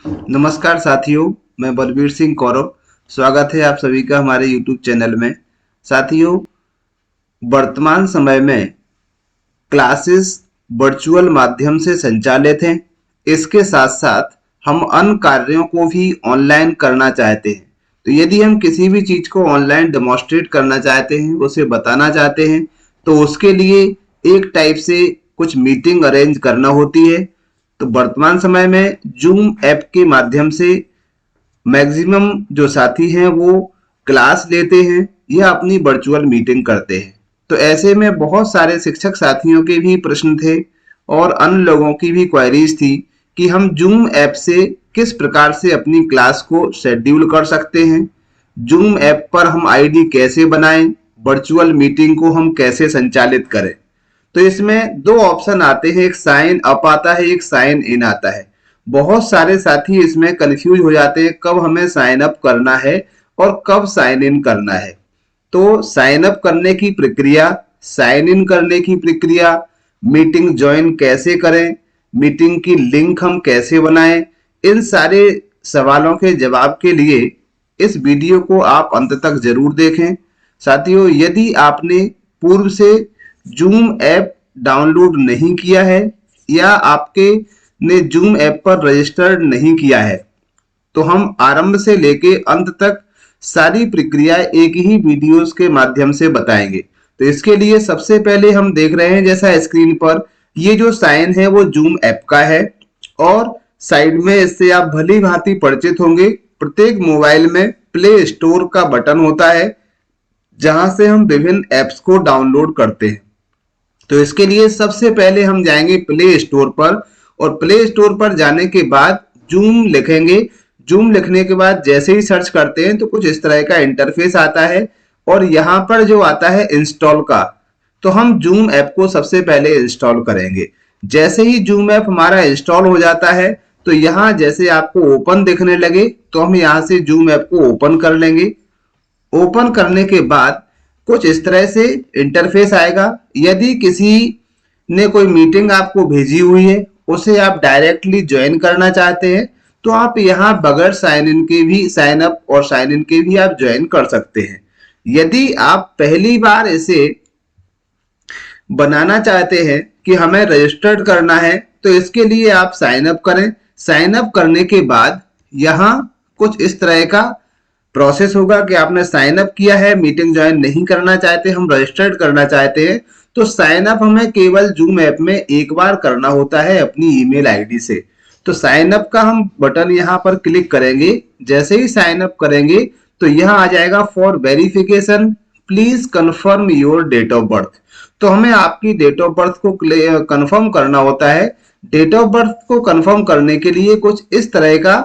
नमस्कार साथियों, मैं बलबीर सिंह कौरव। स्वागत है आप सभी का हमारे YouTube चैनल में। साथियों, वर्तमान समय में क्लासेस वर्चुअल माध्यम से संचालित हैं। इसके साथ साथ हम अन्य कार्यों को भी ऑनलाइन करना चाहते हैं। तो यदि हम किसी भी चीज़ को ऑनलाइन डेमोन्स्ट्रेट करना चाहते हैं, उसे बताना चाहते हैं, तो उसके लिए एक टाइप से कुछ मीटिंग अरेंज करना होती है। तो वर्तमान समय में जूम ऐप के माध्यम से मैक्सिमम जो साथी हैं वो क्लास लेते हैं या अपनी वर्चुअल मीटिंग करते हैं। तो ऐसे में बहुत सारे शिक्षक साथियों के भी प्रश्न थे और अन्य लोगों की भी क्वेरीज थी कि हम जूम ऐप से किस प्रकार से अपनी क्लास को शेड्यूल कर सकते हैं, जूम ऐप पर हम आईडी कैसे बनाएं, वर्चुअल मीटिंग को हम कैसे संचालित करें। तो इसमें दो ऑप्शन आते हैं, एक साइन अप आता है, एक साइन इन आता है। बहुत सारे साथी इसमें कंफ्यूज हो जाते हैं कब हमें साइन अप करना है और कब साइन इन करना है। तो साइन अप करने की प्रक्रिया, साइन इन करने की प्रक्रिया, मीटिंग ज्वाइन कैसे करें, मीटिंग की लिंक हम कैसे बनाएं, इन सारे सवालों के जवाब के लिए इस वीडियो को आप अंत तक जरूर देखें। साथियों, यदि आपने पूर्व से जूम ऐप डाउनलोड नहीं किया है या आपके ने जूम ऐप पर रजिस्टर्ड नहीं किया है, तो हम आरंभ से लेके अंत तक सारी प्रक्रिया एक ही वीडियोस के माध्यम से बताएंगे। तो इसके लिए सबसे पहले हम देख रहे हैं, जैसा स्क्रीन पर ये जो साइन है वो जूम ऐप का है और साइड में इससे आप भली भांति परिचित होंगे। प्रत्येक मोबाइल में प्ले स्टोर का बटन होता है जहां से हम विभिन्न ऐप्स को डाउनलोड करते हैं। तो इसके लिए सबसे पहले हम जाएंगे प्ले स्टोर पर और प्ले स्टोर पर जाने के बाद जूम लिखेंगे। जूम लिखने के बाद जैसे ही सर्च करते हैं तो कुछ इस तरह का इंटरफेस आता है और यहाँ पर जो आता है इंस्टॉल का, तो हम जूम ऐप को सबसे पहले इंस्टॉल करेंगे। जैसे ही जूम ऐप हमारा इंस्टॉल हो जाता है तो यहाँ जैसे आपको ओपन दिखने लगे तो हम यहाँ से जूम ऐप को ओपन कर लेंगे। ओपन करने के बाद कुछ इस तरह से इंटरफेस आएगा। यदि किसी ने कोई मीटिंग आपको भेजी हुई है, उसे आप डायरेक्टली ज्वाइन करना चाहते हैं, तो आप यहाँ बगैर साइन इन के भी, साइन अप और साइन इन के भी आप ज्वाइन कर सकते हैं। यदि आप पहली बार इसे बनाना चाहते हैं कि हमें रजिस्टर्ड करना है, तो इसके लिए आप साइन अप करें। साइन अप करने के बाद यहाँ कुछ इस तरह का प्रोसेस होगा कि आपने साइन अप किया है, मीटिंग ज्वाइन नहीं करना चाहते, हम रजिस्टर्ड करना चाहते हैं, तो साइन अप हमें केवल जूम ऐप में एक बार करना होता है अपनी ईमेल आईडी से। तो साइन अप का हम बटन यहाँ पर क्लिक करेंगे। जैसे ही साइन अप करेंगे तो यहाँ आ जाएगा for verification please confirm your date of birth. तो हमें आपकी डेट ऑफ बर्थ को कंफर्म करना होता है। डेट ऑफ बर्थ को कंफर्म करने के लिए कुछ इस तरह का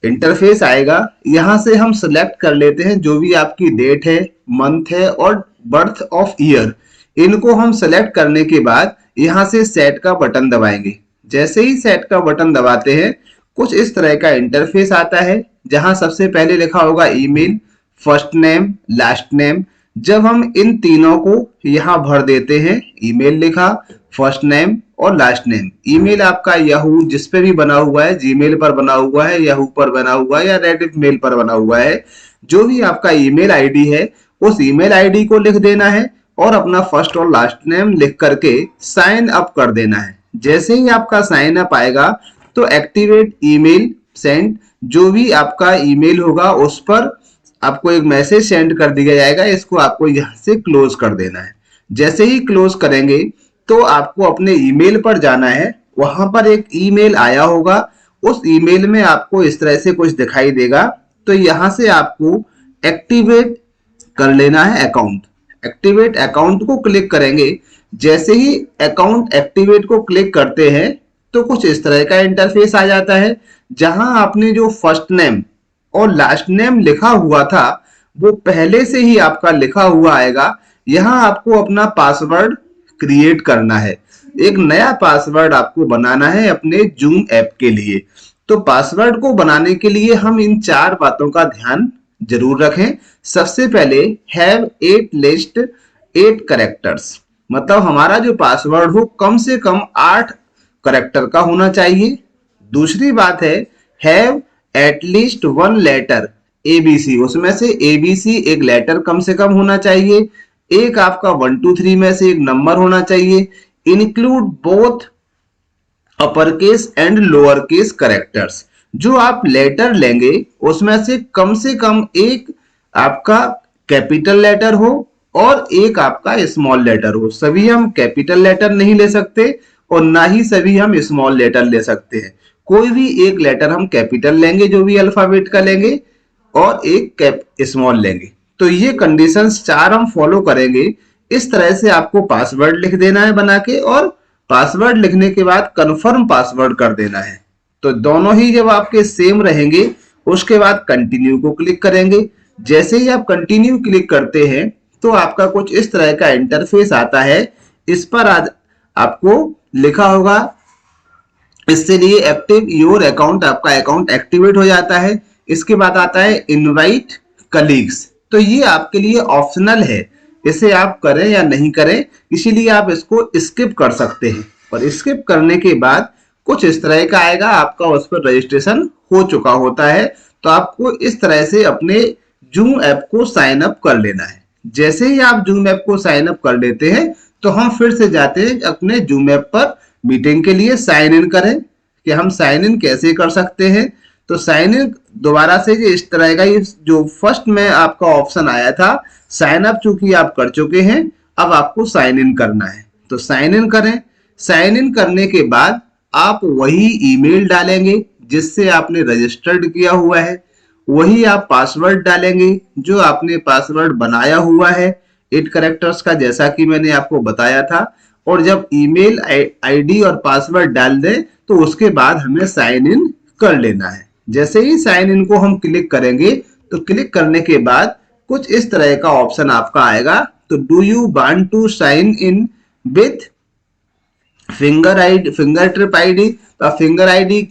इंटरफेस आएगा। यहाँ से हम सिलेक्ट कर लेते हैं जो भी आपकी डेट है, मंथ है और बर्थ ऑफ ईयर। इनको हम सेलेक्ट करने के बाद यहाँ से सेट का बटन दबाएंगे। जैसे ही सेट का बटन दबाते हैं कुछ इस तरह का इंटरफेस आता है जहां सबसे पहले लिखा होगा email, first name, last name. जब हम इन तीनों को यहाँ भर देते हैं, ईमेल लिखा, फर्स्ट नेम और लास्ट नेम। ईमेल आपका याहू जिस पे भी बना हुआ है, जीमेल पर बना हुआ है, याहू पर बना हुआ है या रेडिट मेल पर बना हुआ है, जो भी आपका ईमेल आईडी है उस ईमेल आईडी को लिख देना है और अपना फर्स्ट और लास्ट नेम लिख करके साइन अप कर देना है। जैसे ही आपका साइन अप आएगा तो एक्टिवेट ईमेल सेंड, जो भी आपका ईमेल होगा उस पर आपको एक मैसेज सेंड कर दिया जाएगा। इसको आपको यहाँ से क्लोज कर देना है। जैसे ही क्लोज करेंगे तो आपको अपने ईमेल पर जाना है। वहां पर एक ईमेल आया होगा, उस ईमेल में आपको इस तरह से कुछ दिखाई देगा। तो यहाँ से आपको एक्टिवेट कर लेना है अकाउंट। एक्टिवेट अकाउंट को क्लिक करेंगे। जैसे ही अकाउंट एक्टिवेट को क्लिक करते हैं तो कुछ इस तरह का इंटरफेस आ जाता है जहां आपने जो फर्स्ट नेम और लास्ट नेम लिखा हुआ था वो पहले से ही आपका लिखा हुआ आएगा। यहाँ आपको अपना पासवर्ड क्रिएट करना है, एक नया पासवर्ड आपको बनाना है अपने जूम ऐप के लिए। तो पासवर्ड को बनाने के लिए हम इन चार बातों का ध्यान जरूर रखें। सबसे पहले हैव एट लिस्ट 8 करेक्टर्स, मतलब हमारा जो पासवर्ड हो कम से कम 8 करेक्टर का होना चाहिए। दूसरी बात है have at least one letter ABC, उसमें से एबीसी एक लेटर कम से कम होना चाहिए, एक आपका 1 2 3 में से एक नंबर होना चाहिए, include both upper case and lower case characters. जो आप लेटर लेंगे उसमें से कम एक आपका कैपिटल लेटर हो और एक आपका स्मॉल लेटर हो। सभी हम कैपिटल लेटर नहीं ले सकते और ना ही सभी हम स्मॉल लेटर ले सकते हैं। कोई भी एक लेटर हम कैपिटल लेंगे जो भी अल्फाबेट का लेंगे और एक कैप स्मॉल लेंगे। तो ये कंडीशंस चार हम फॉलो करेंगे। इस तरह से आपको पासवर्ड लिख देना है बना के, और पासवर्ड लिखने के बाद कंफर्म पासवर्ड कर देना है। तो दोनों ही जब आपके सेम रहेंगे उसके बाद कंटिन्यू को क्लिक करेंगे। जैसे ही आप कंटिन्यू क्लिक करते हैं तो आपका कुछ इस तरह का इंटरफेस आता है। इस पर आज आपको लिखा होगा, इससे लिए एक्टिव योर अकाउंट, आपका अकाउंट एक्टिवेट हो जाता है। इसके बाद आता है इनवाइट कलीग्स। तो ये आपके लिए ऑप्शनल है, इसे आप करें या नहीं करें, इसीलिए आप इसको स्किप कर सकते हैं। और स्किप करने के बाद कुछ इस तरह का आएगा, आपका उस पर रजिस्ट्रेशन हो चुका होता है। तो आपको इस तरह से अपने जूम ऐप को साइन अप कर लेना है। जैसे ही आप जूम ऐप को साइन अप कर लेते हैं तो हम फिर से जाते हैं अपने जूम ऐप पर मीटिंग के लिए साइन इन करें। कि हम साइन इन कैसे कर सकते हैं, तो साइन इन दोबारा से इस तरह का, ये जो फर्स्ट में आपका ऑप्शन आया था साइन अप, चूंकि आप कर चुके हैं अब आपको साइन इन करना है। तो साइन इन करें। साइन इन करने के बाद आप वही ईमेल डालेंगे जिससे आपने रजिस्टर्ड किया हुआ है, वही आप पासवर्ड डालेंगे जो आपने पासवर्ड बनाया हुआ है 8 कैरेक्टर्स का, जैसा कि मैंने आपको बताया था। और जब ईमेल आईडी और पासवर्ड डाल दें तो उसके बाद हमें साइन इन कर लेना है। जैसे ही साइन इन को हम क्लिक करेंगे तो क्लिक करने के बाद कुछ इस तरह का ऑप्शन आपका आएगा। तो do you want to sign in with finger trip ID, तो आप फिंगर आईडी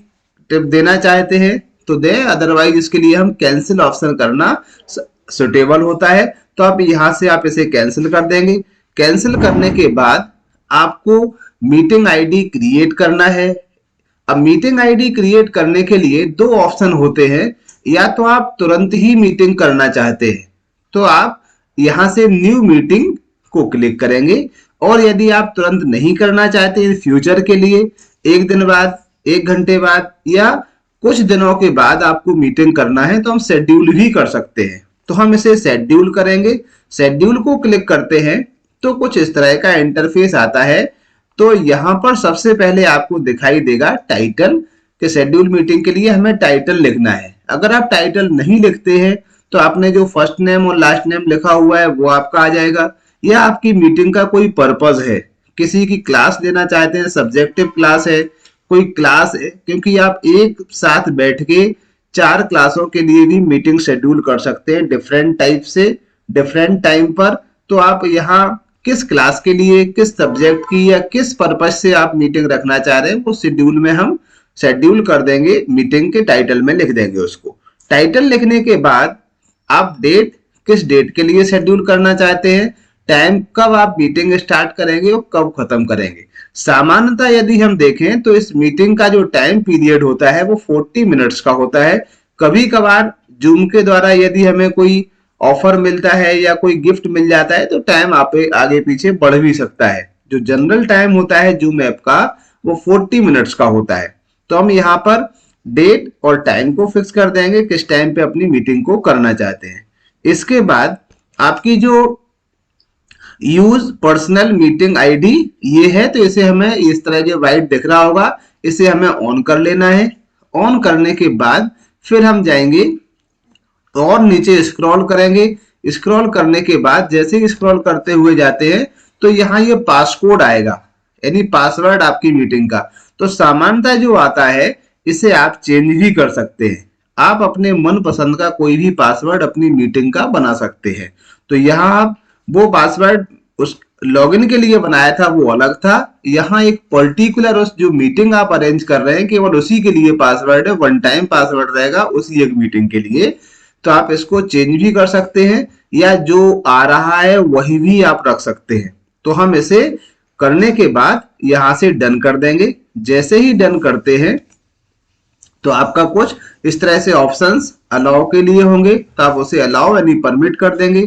टिप देना चाहते हैं तो दें, अदरवाइज इसके लिए हम कैंसिल ऑप्शन करना सुटेबल होता है। तो आप यहां से आप इसे कैंसिल कर देंगे। कैंसिल करने के बाद आपको मीटिंग आईडी क्रिएट करना है। अब मीटिंग आईडी क्रिएट करने के लिए दो ऑप्शन होते हैं, या तो आप तुरंत ही मीटिंग करना चाहते हैं तो आप यहां से न्यू मीटिंग को क्लिक करेंगे, और यदि आप तुरंत नहीं करना चाहते फ्यूचर के लिए, एक दिन बाद, एक घंटे बाद या कुछ दिनों के बाद आपको मीटिंग करना है तो हम शेड्यूल भी कर सकते हैं। तो हम इसे शेड्यूल करेंगे। शेड्यूल को क्लिक करते हैं तो कुछ इस तरह का इंटरफेस आता है। तो यहाँ पर सबसे पहले आपको दिखाई देगा टाइटल, कि शेड्यूल मीटिंग के लिए हमें टाइटल लिखना है। अगर आप टाइटल नहीं लिखते हैं तो आपने जो फर्स्ट नेम और लास्ट नेम लिखा हुआ है वो आपका आ जाएगा। या आपकी मीटिंग का कोई पर्पज है, किसी की क्लास लेना चाहते हैं, सब्जेक्टिव क्लास है, कोई क्लास है, क्योंकि आप एक साथ बैठ के 4 क्लासों के लिए भी मीटिंग शेड्यूल कर सकते हैं डिफरेंट टाइप से, डिफरेंट टाइम पर। तो आप यहाँ किस क्लास के लिए, किस सब्जेक्ट की या किस पर्पज से आप मीटिंग रखना चाह रहे हैं वो शेड्यूल में हम शेड्यूल कर देंगे, मीटिंग के टाइटल में लिख देंगे उसको। टाइटल लिखने के बाद आप डेट, किस डेट के लिए शेड्यूल करना चाहते हैं, टाइम, कब आप मीटिंग स्टार्ट करेंगे और कब खत्म करेंगे। सामान्यतः यदि हम देखें तो इस मीटिंग का जो टाइम पीरियड होता है वो 40 मिनट्स का होता है। कभी कभार जूम के द्वारा यदि हमें कोई ऑफर मिलता है या कोई गिफ्ट मिल जाता है तो टाइम आप आगे पीछे बढ़ भी सकता है। जो जनरल टाइम होता है जूम ऐप का वो 40 मिनट्स का होता है। तो हम यहाँ पर डेट और टाइम को फिक्स कर देंगे, किस टाइम पे अपनी मीटिंग को करना चाहते हैं। इसके बाद आपकी जो यूज पर्सनल मीटिंग आईडी ये है, तो इसे हमें इस तरह जो वाइट दिख रहा होगा इसे हमें ऑन कर लेना है। ऑन करने के बाद फिर हम जाएंगे और नीचे स्क्रॉल करेंगे। स्क्रॉल करने के बाद जैसे ही स्क्रॉल करते हुए जाते हैं तो यहाँ ये पासकोड आएगा, यानी पासवर्ड आपकी मीटिंग का। तो सामान्यतः जो आता है इसे आप चेंज भी कर सकते हैं। आप अपने मन पसंद का कोई भी पासवर्ड अपनी मीटिंग का बना सकते हैं। तो यहाँ आप वो पासवर्ड उस लॉगिन के लिए बनाया था वो अलग था, यहाँ एक पर्टिकुलर उस जो मीटिंग आप अरेंज कर रहे हैं केवल उसी के लिए पासवर्ड है, वन टाइम पासवर्ड रहेगा उसी एक मीटिंग के लिए। तो आप इसको चेंज भी कर सकते हैं या जो आ रहा है वही भी आप रख सकते हैं। तो हम इसे करने के बाद यहां से डन कर देंगे। जैसे ही डन करते हैं तो आपका कुछ इस तरह से ऑप्शंस अलाउ के लिए होंगे, तो आप उसे अलाउ यानी परमिट कर देंगे।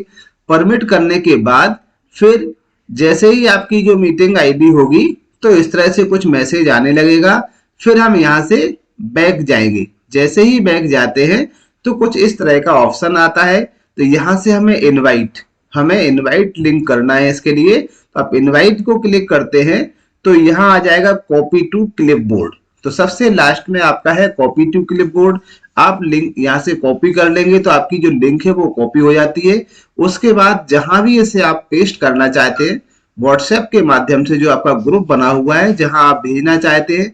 परमिट करने के बाद फिर जैसे ही आपकी जो मीटिंग आईडी होगी तो इस तरह से कुछ मैसेज आने लगेगा। फिर हम यहाँ से बैक जाएंगे। जैसे ही बैक जाते हैं तो कुछ इस तरह का ऑप्शन आता है। तो यहाँ से हमें इनवाइट लिंक करना है। इसके लिए तो आप इनवाइट को क्लिक करते हैं तो यहाँ आ जाएगा कॉपी टू क्लिपबोर्ड। तो सबसे लास्ट में आपका है कॉपी टू क्लिपबोर्ड। आप लिंक यहाँ से कॉपी कर लेंगे तो आपकी जो लिंक है वो कॉपी हो जाती है। उसके बाद जहां भी इसे आप पेस्ट करना चाहते हैं व्हाट्सएप के माध्यम से, जो आपका ग्रुप बना हुआ है जहां आप भेजना चाहते हैं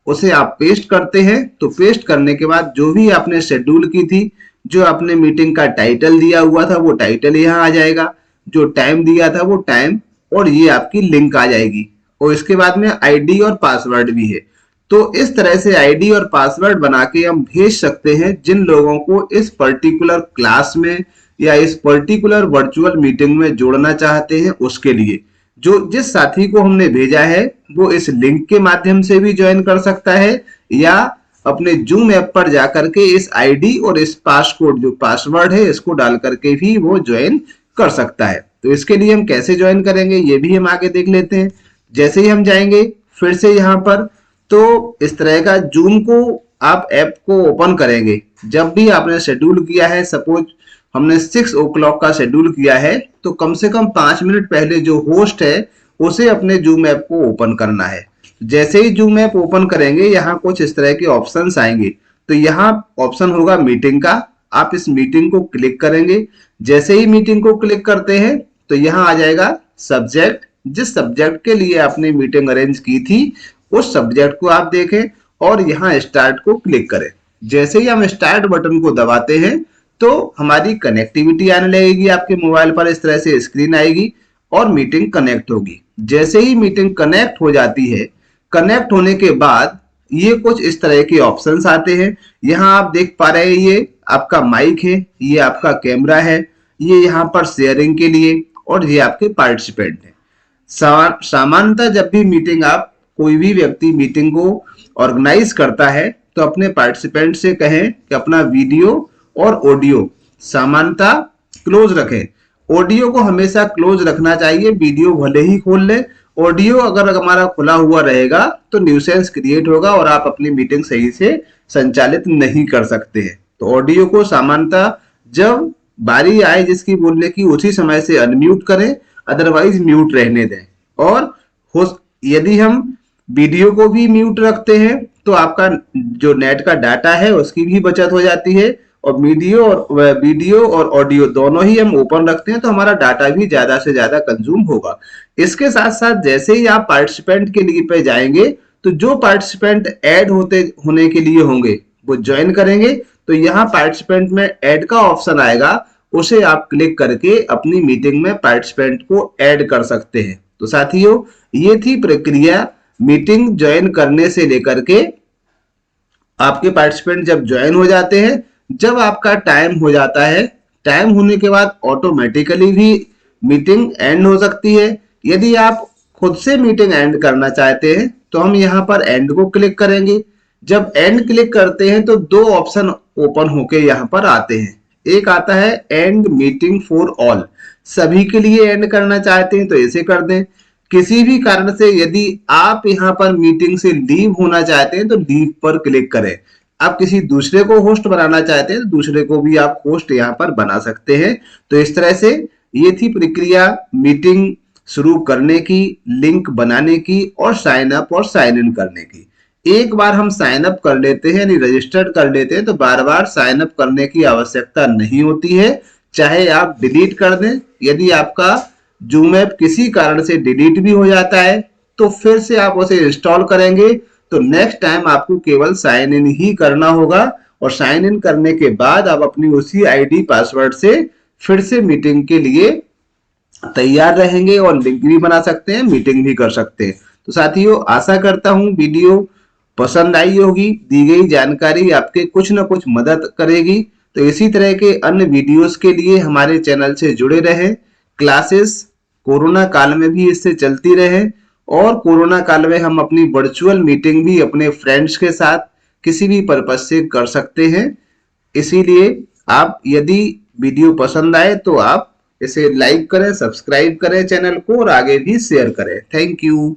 उसे आप पेस्ट करते हैं। तो पेस्ट करने के बाद जो भी आपने शेड्यूल की थी, जो आपने मीटिंग का टाइटल दिया हुआ था वो टाइटल यहाँ आ जाएगा, जो टाइम दिया था वो टाइम, और ये आपकी लिंक आ जाएगी। और इसके बाद में आईडी और पासवर्ड भी है। तो इस तरह से आईडी और पासवर्ड बना के हम भेज सकते हैं जिन लोगों को इस पर्टिकुलर क्लास में या इस पर्टिकुलर वर्चुअल मीटिंग में जोड़ना चाहते हैं उसके लिए। जो जिस साथी को हमने भेजा है वो इस लिंक के माध्यम से भी ज्वाइन कर सकता है या अपने जूम ऐप पर जाकर के इस आईडी और इस पासकोड जो पासवर्ड है इसको डाल करके भी वो ज्वाइन कर सकता है। तो इसके लिए हम कैसे ज्वाइन करेंगे ये भी हम आगे देख लेते हैं। जैसे ही हम जाएंगे फिर से यहाँ पर, तो इस तरह का जूम को आप ऐप को ओपन करेंगे। जब भी आपने शेड्यूल किया है, सपोज हमने 6 o'clock का शेड्यूल किया है, तो कम से कम 5 मिनट पहले जो होस्ट है उसे अपने जूम ऐप को ओपन करना है। जैसे ही जूम ऐप ओपन करेंगे यहाँ कुछ इस तरह के ऑप्शंस आएंगे। तो यहाँ ऑप्शन होगा मीटिंग का, आप इस मीटिंग को क्लिक करेंगे। जैसे ही मीटिंग को क्लिक करते हैं तो यहाँ आ जाएगा सब्जेक्ट। जिस सब्जेक्ट के लिए आपने मीटिंग अरेंज की थी उस सब्जेक्ट को आप देखें और यहाँ स्टार्ट को क्लिक करें। जैसे ही हम स्टार्ट बटन को दबाते हैं तो हमारी कनेक्टिविटी आने लगेगी। आपके मोबाइल पर इस तरह से स्क्रीन आएगी और मीटिंग कनेक्ट होगी। जैसे ही मीटिंग कनेक्ट हो जाती है, कनेक्ट होने के बाद ये कुछ इस तरह के ऑप्शंस आते हैं। यहाँ आप देख पा रहे हैं ये आपका माइक है, ये आपका कैमरा है, ये यहाँ पर शेयरिंग के लिए, और ये आपके पार्टिसिपेंट है। सामान्यतः जब भी मीटिंग आप कोई भी व्यक्ति मीटिंग को ऑर्गेनाइज करता है तो अपने पार्टिसिपेंट से कहें कि अपना वीडियो और ऑडियो सामान्यतः क्लोज रखें। ऑडियो को हमेशा क्लोज रखना चाहिए, वीडियो भले ही खोल ले। ऑडियो अगर हमारा खुला हुआ रहेगा तो न्यूसेंस क्रिएट होगा और आप अपनी मीटिंग सही से संचालित नहीं कर सकते हैं। तो ऑडियो को सामान्यतः जब बारी आए जिसकी बोलने की उसी समय से अनम्यूट करें, अदरवाइज म्यूट रहने दें। और यदि हम वीडियो को भी म्यूट रखते हैं तो आपका जो नेट का डाटा है उसकी भी बचत हो जाती है। और वीडियो और ऑडियो दोनों ही हम ओपन रखते हैं तो हमारा डाटा भी ज्यादा से ज्यादा कंज्यूम होगा। इसके साथ साथ जैसे ही आप पार्टिसिपेंट के लिए पे जाएंगे तो जो पार्टिसिपेंट ऐड होने के लिए होंगे वो ज्वाइन करेंगे। तो यहाँ पार्टिसिपेंट में ऐड का ऑप्शन आएगा, उसे आप क्लिक करके अपनी मीटिंग में पार्टिसिपेंट को ऐड कर सकते हैं। तो साथियों ये थी प्रक्रिया मीटिंग ज्वाइन करने से लेकर के आपके पार्टिसिपेंट जब ज्वाइन हो जाते हैं। जब आपका टाइम हो जाता है, टाइम होने के बाद ऑटोमेटिकली भी मीटिंग एंड हो सकती है। यदि आप खुद से मीटिंग एंड करना चाहते हैं तो हम यहाँ पर एंड को क्लिक करेंगे। जब एंड क्लिक करते हैं तो दो ऑप्शन ओपन होके यहाँ पर आते हैं। एक आता है एंड मीटिंग फॉर ऑल, सभी के लिए एंड करना चाहते हैं तो ऐसे कर दें। किसी भी कारण से यदि आप यहाँ पर मीटिंग से लीव होना चाहते हैं तो लीव पर क्लिक करें। आप किसी दूसरे को होस्ट बनाना चाहते हैं तो दूसरे को भी आप होस्ट यहाँ पर बना सकते हैं। तो इस तरह से ये थी प्रक्रिया मीटिंग शुरू करने की, लिंक बनाने की और साइन अप और साइन इन करने की। एक बार हम साइन अप कर लेते हैं यानी रजिस्टर्ड कर लेते हैं तो बार बार साइन अप करने की आवश्यकता नहीं होती है। चाहे आप डिलीट कर दें, यदि आपका जूम ऐप किसी कारण से डिलीट भी हो जाता है तो फिर से आप उसे इंस्टॉल करेंगे तो नेक्स्ट टाइम आपको केवल साइन इन ही करना होगा। और साइन इन करने के बाद आप अपनी उसी आईडी पासवर्ड से फिर से मीटिंग के लिए तैयार रहेंगे और लिंक भी बना सकते हैं, मीटिंग भी कर सकते हैं। तो साथियों आशा करता हूं वीडियो पसंद आई होगी, दी गई जानकारी आपके कुछ न कुछ मदद करेगी। तो इसी तरह के अन्य वीडियोस के लिए हमारे चैनल से जुड़े रहें। क्लासेस कोरोना काल में भी इससे चलती रहे और कोरोना काल में हम अपनी वर्चुअल मीटिंग भी अपने फ्रेंड्स के साथ किसी भी पर्पज से कर सकते हैं। इसीलिए आप यदि वीडियो पसंद आए तो आप इसे लाइक करें, सब्सक्राइब करें चैनल को और आगे भी शेयर करें। Thank you.